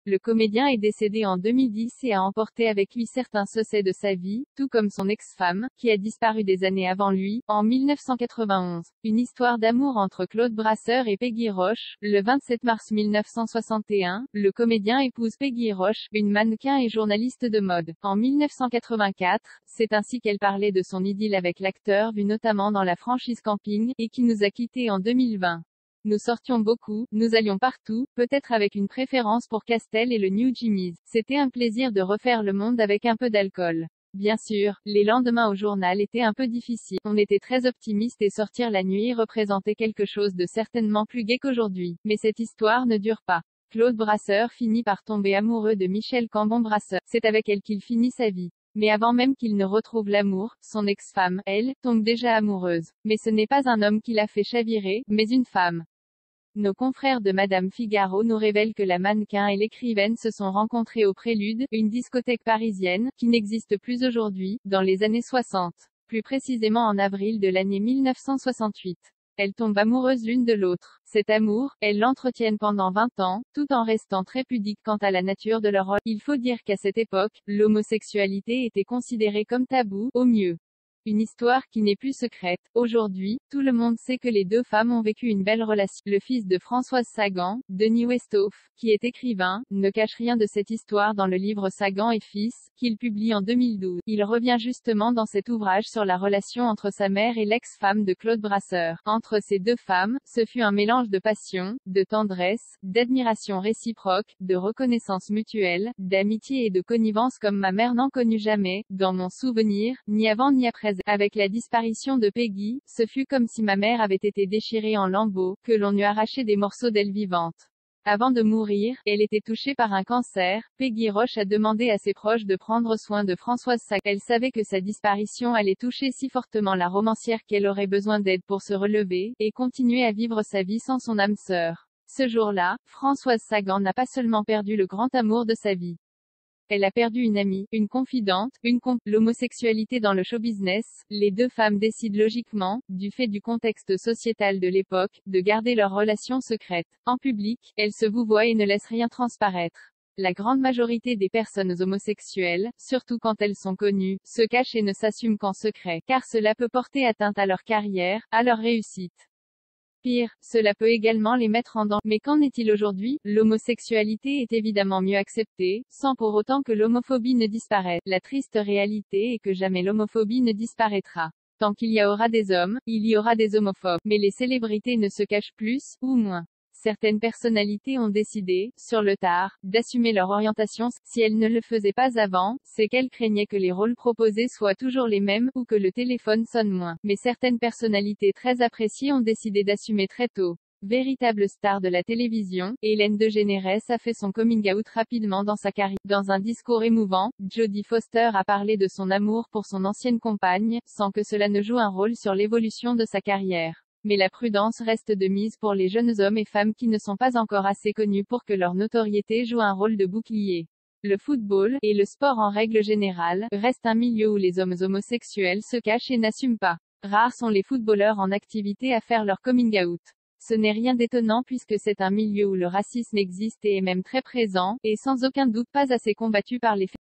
Le comédien est décédé en 2010 et a emporté avec lui certains succès de sa vie, tout comme son ex-femme, qui a disparu des années avant lui, en 1991. Une histoire d'amour entre Claude Brasseur et Peggy Roche. Le 27 mars 1961, le comédien épouse Peggy Roche, une mannequin et journaliste de mode. En 1984, c'est ainsi qu'elle parlait de son idylle avec l'acteur vu notamment dans la franchise Camping, et qui nous a quittés en 2020. Nous sortions beaucoup, nous allions partout, peut-être avec une préférence pour Castel et le New Jimmy's. C'était un plaisir de refaire le monde avec un peu d'alcool. Bien sûr, les lendemains au journal étaient un peu difficiles. On était très optimistes et sortir la nuit représentait quelque chose de certainement plus gai qu'aujourd'hui. Mais cette histoire ne dure pas. Claude Brasseur finit par tomber amoureux de Michèle Cambon-Brasseur. C'est avec elle qu'il finit sa vie. Mais avant même qu'il ne retrouve l'amour, son ex-femme, elle, tombe déjà amoureuse. Mais ce n'est pas un homme qui l'a fait chavirer, mais une femme. Nos confrères de Madame Figaro nous révèlent que la mannequin et l'écrivaine se sont rencontrés au Prélude, une discothèque parisienne, qui n'existe plus aujourd'hui, dans les années 60. Plus précisément en avril de l'année 1968. Elles tombent amoureuses l'une de l'autre. Cet amour, elles l'entretiennent pendant 20 ans, tout en restant très pudiques quant à la nature de leur rôle. Il faut dire qu'à cette époque, l'homosexualité était considérée comme tabou, au mieux. Une histoire qui n'est plus secrète. Aujourd'hui, tout le monde sait que les deux femmes ont vécu une belle relation. Le fils de Françoise Sagan, Denis Westhoff, qui est écrivain, ne cache rien de cette histoire dans le livre Sagan et Fils, qu'il publie en 2012. Il revient justement dans cet ouvrage sur la relation entre sa mère et l'ex-femme de Claude Brasseur. Entre ces deux femmes, ce fut un mélange de passion, de tendresse, d'admiration réciproque, de reconnaissance mutuelle, d'amitié et de connivence comme ma mère n'en connut jamais, dans mon souvenir, ni avant ni après. Avec la disparition de Peggy, ce fut comme si ma mère avait été déchirée en lambeaux, que l'on eût arraché des morceaux d'elle vivante. Avant de mourir, elle était touchée par un cancer. Peggy Roche a demandé à ses proches de prendre soin de Françoise Sagan. Elle savait que sa disparition allait toucher si fortement la romancière qu'elle aurait besoin d'aide pour se relever, et continuer à vivre sa vie sans son âme sœur. Ce jour-là, Françoise Sagan n'a pas seulement perdu le grand amour de sa vie. Elle a perdu une amie, une confidente, l'homosexualité dans le show-business. Les deux femmes décident logiquement, du fait du contexte sociétal de l'époque, de garder leur relation secrète. En public, elles se vouvoient et ne laissent rien transparaître. La grande majorité des personnes homosexuelles, surtout quand elles sont connues, se cachent et ne s'assument qu'en secret, car cela peut porter atteinte à leur carrière, à leur réussite. Pire, cela peut également les mettre en danger. Mais qu'en est-il aujourd'hui? L'homosexualité est évidemment mieux acceptée, sans pour autant que l'homophobie ne disparaisse. La triste réalité est que jamais l'homophobie ne disparaîtra. Tant qu'il y aura des hommes, il y aura des homophobes. Mais les célébrités ne se cachent plus, ou moins. Certaines personnalités ont décidé, sur le tard, d'assumer leur orientation. Si elles ne le faisaient pas avant, c'est qu'elles craignaient que les rôles proposés soient toujours les mêmes, ou que le téléphone sonne moins. Mais certaines personnalités très appréciées ont décidé d'assumer très tôt. Véritable star de la télévision, Hélène DeGeneres a fait son coming out rapidement dans sa carrière. Dans un discours émouvant, Jodie Foster a parlé de son amour pour son ancienne compagne, sans que cela ne joue un rôle sur l'évolution de sa carrière. Mais la prudence reste de mise pour les jeunes hommes et femmes qui ne sont pas encore assez connus pour que leur notoriété joue un rôle de bouclier. Le football, et le sport en règle générale, reste un milieu où les hommes homosexuels se cachent et n'assument pas. Rares sont les footballeurs en activité à faire leur coming out. Ce n'est rien d'étonnant puisque c'est un milieu où le racisme existe et est même très présent, et sans aucun doute pas assez combattu par les